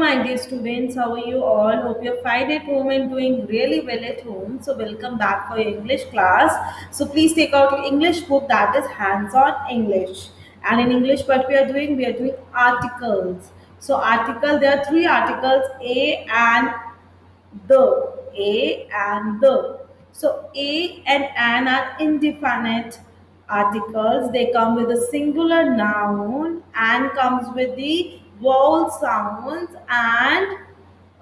my dear students. How are you all? Hope you're fine at home and doing really well at home. So, welcome back for your English class. So, please take out your English book that is hands on English. And in English, what we are doing? We are doing articles. So, there are three articles A and the. So a and an are indefinite articles. They come with a singular noun and comes with the vowel sounds, and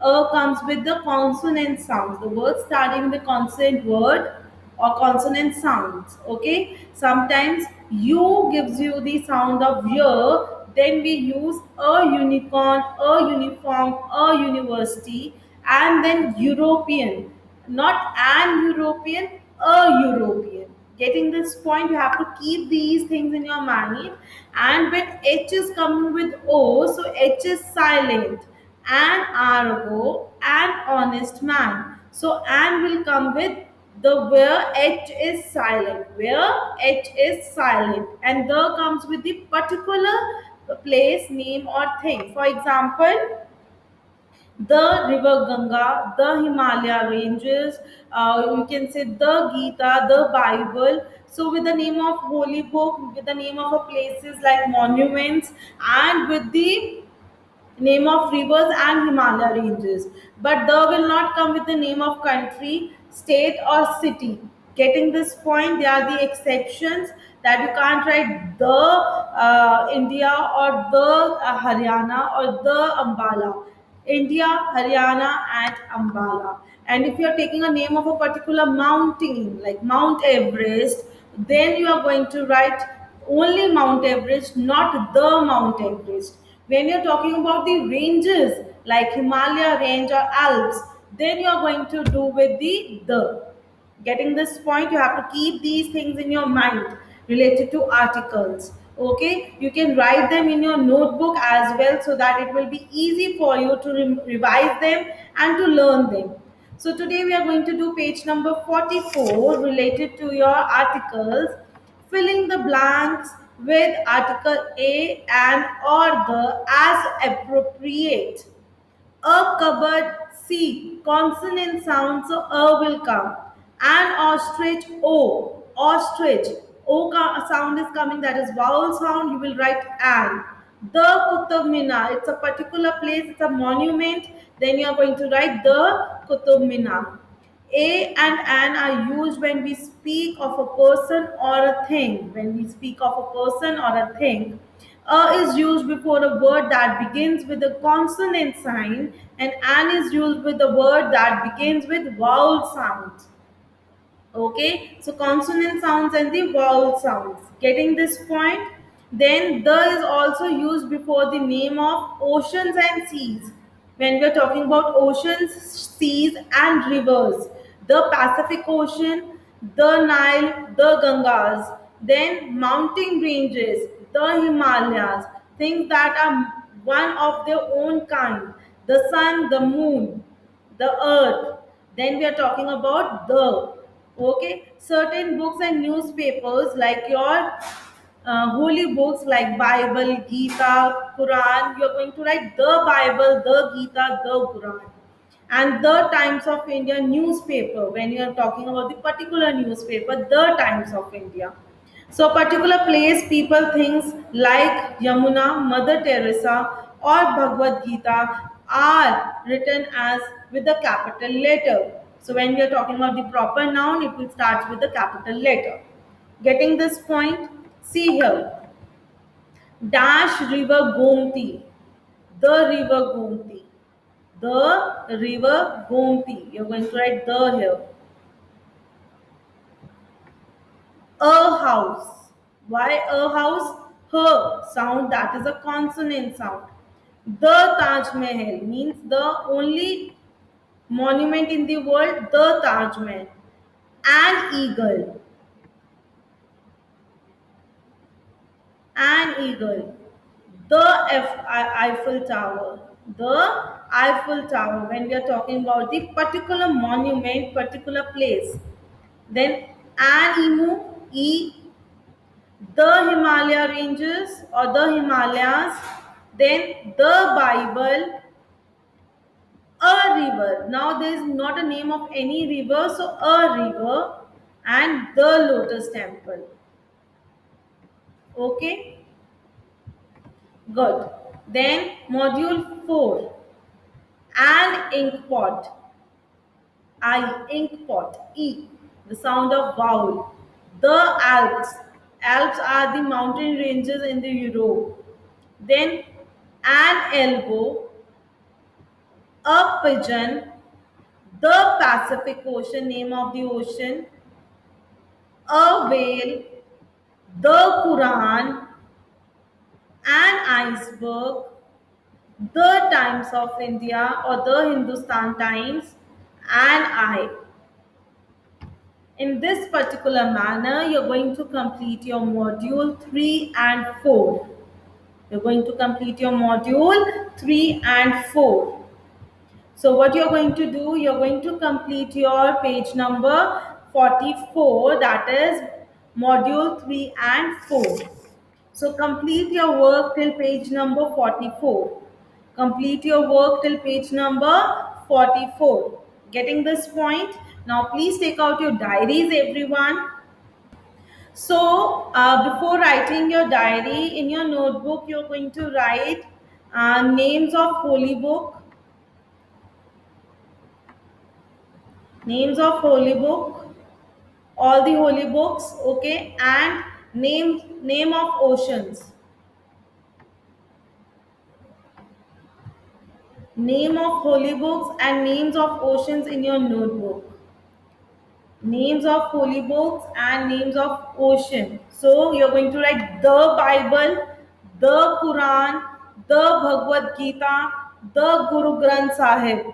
comes with the consonant sounds. The word starting with the consonant word or consonant sounds. Okay. Sometimes U gives you the sound of year. Then we use a unicorn, a uniform, a university, and then European. Not an European, a European. Getting this point, you have to keep these things in your mind. And when H is coming with O, so H is silent. An argo, an honest man. So an will come with the where H is silent. Where H is silent. And the comes with the particular place, name, or thing. For example, the river Ganga, the Himalaya ranges, you can say the Gita, the Bible. So, with the name of holy book, with the name of a places like monuments, and with the name of rivers and Himalaya ranges. But the will not come with the name of country, state, or city. Getting this point, they are the exceptions that you can't write the India or the Haryana or the Ambala. India, Haryana, and Ambala. And if you are taking a name of a particular mountain, like Mount Everest, then you are going to write only Mount Everest, not the Mount Everest. When you're talking about the ranges like Himalaya range or Alps, then you're going to do with the. Getting this point, you have to keep these things in your mind related to articles. Okay, you can write them in your notebook as well so that it will be easy for you to revise them and to learn them. So today we are going to do page number 44 related to your articles, filling the blanks with article A and or the as appropriate. A cupboard, C. Consonant sound, so A will come. An ostrich, O. Ostrich. Sound is coming, that is vowel sound, you will write an. The Qutub Minar, it's a particular place, it's a monument, then you are going to write the Qutub Minar. A and an are used when we speak of a person or a thing. When we speak of a person or a thing, a is used before a word that begins with a consonant sign, and an is used with a word that begins with vowel sounds. Okay, so consonant sounds and the vowel sounds. Getting this point? Then the is also used before the name of oceans and seas. When we are talking about oceans, seas, and rivers, the Pacific Ocean, the Nile, the Gangas, then mountain ranges, the Himalayas, things that are one of their own kind, the sun, the moon, the earth. Then we are talking about the. Okay, certain books and newspapers like your holy books like Bible, Gita, Quran, you are going to write the Bible, the Gita, the Quran. And the Times of India newspaper, when you are talking about the particular newspaper, the Times of India. So, particular place, people, things like Yamuna, Mother Teresa, or Bhagavad Gita are written as with the capital letter. So, when we are talking about the proper noun, it will start with the capital letter. Getting this point? See here. Dash River Gomti. The river Gomti. The river Gomti. You're going to write the here. A house. Why a house? Her sound, that is a consonant sound. The Taj Mahal means the only monument in the world, the Taj Mahal. An eagle. An eagle. The Eiffel Tower. The Eiffel Tower. When we are talking about the particular monument, particular place. Then an emu, e, the Himalaya ranges or the Himalayas, then the Bible, river. Now there is not a name of any river, so a river and the lotus temple. Okay, good. Then module 4, an ink pot. I, ink pot. E, the sound of vowel. The Alps. Alps are the mountain ranges in the Europe. Then an elbow, a pigeon, the Pacific Ocean, name of the ocean, a whale, the Quran, an iceberg, the Times of India or the Hindustan Times, and I. In this particular manner, you're going to complete your module 3 and 4. You're going to complete your module 3 and 4. So what you're going to do, you're going to complete your page number 44, that is module 3 and 4. So complete your work till page number 44. Complete your work till page number 44. Getting this point? Now please take out your diaries, everyone. So before writing your diary, in your notebook, you're going to write names of holy book, names of holy book, all the holy books, okay, and name of oceans, name of holy books and names of oceans in your notebook, names of holy books and names of ocean. So you're going to write the Bible, the Quran, the Bhagavad Gita, the Guru Granth Sahib.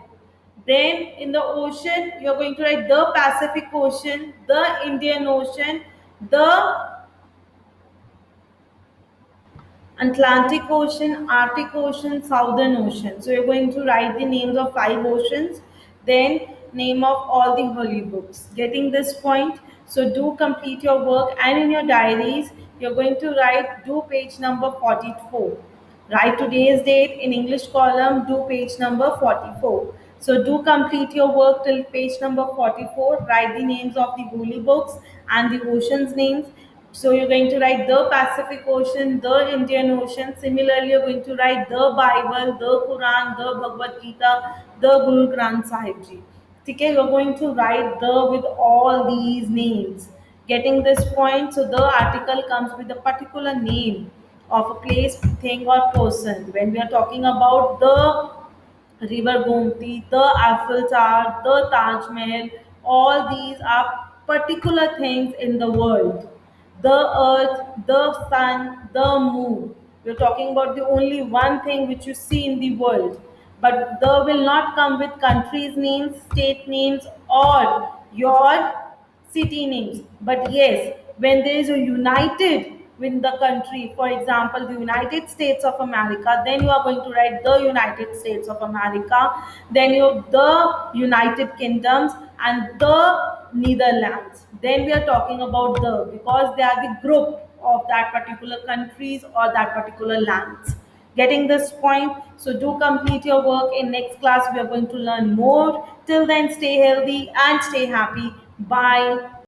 Then in the ocean, you're going to write the Pacific Ocean, the Indian Ocean, the Atlantic Ocean, Arctic Ocean, Southern Ocean. So you're going to write the names of 5 oceans, then name of all the holy books. Getting this point? So do complete your work, and in your diaries, you're going to write, do page number 44. Write today's date in English column, do page number 44. So do complete your work till page number 44. Write the names of the holy books and the oceans names. So you're going to write the Pacific Ocean, the Indian Ocean. Similarly, you're going to write the Bible, the Quran, the Bhagavad Gita, the Guru Granth Sahib Ji. Okay, you're going to write the with all these names. Getting this point? So the article comes with a particular name of a place, thing, or person. When we are talking about River Gomti, the Eiffel Tower, the Taj Mahal, all these are particular things in the world. The earth, the sun, the moon. We're talking about the only one thing which you see in the world. But there will not come with countries' names, state names, or your city names. But yes, when there is a united with the country, for example, the United States of America, then you are going to write the United States of America, then you the United Kingdoms and the Netherlands. Then we are talking about the, because they are the group of that particular countries or that particular lands. Getting this point? So do complete your work. In next class we are going to learn more. Till then, stay healthy and stay happy. Bye.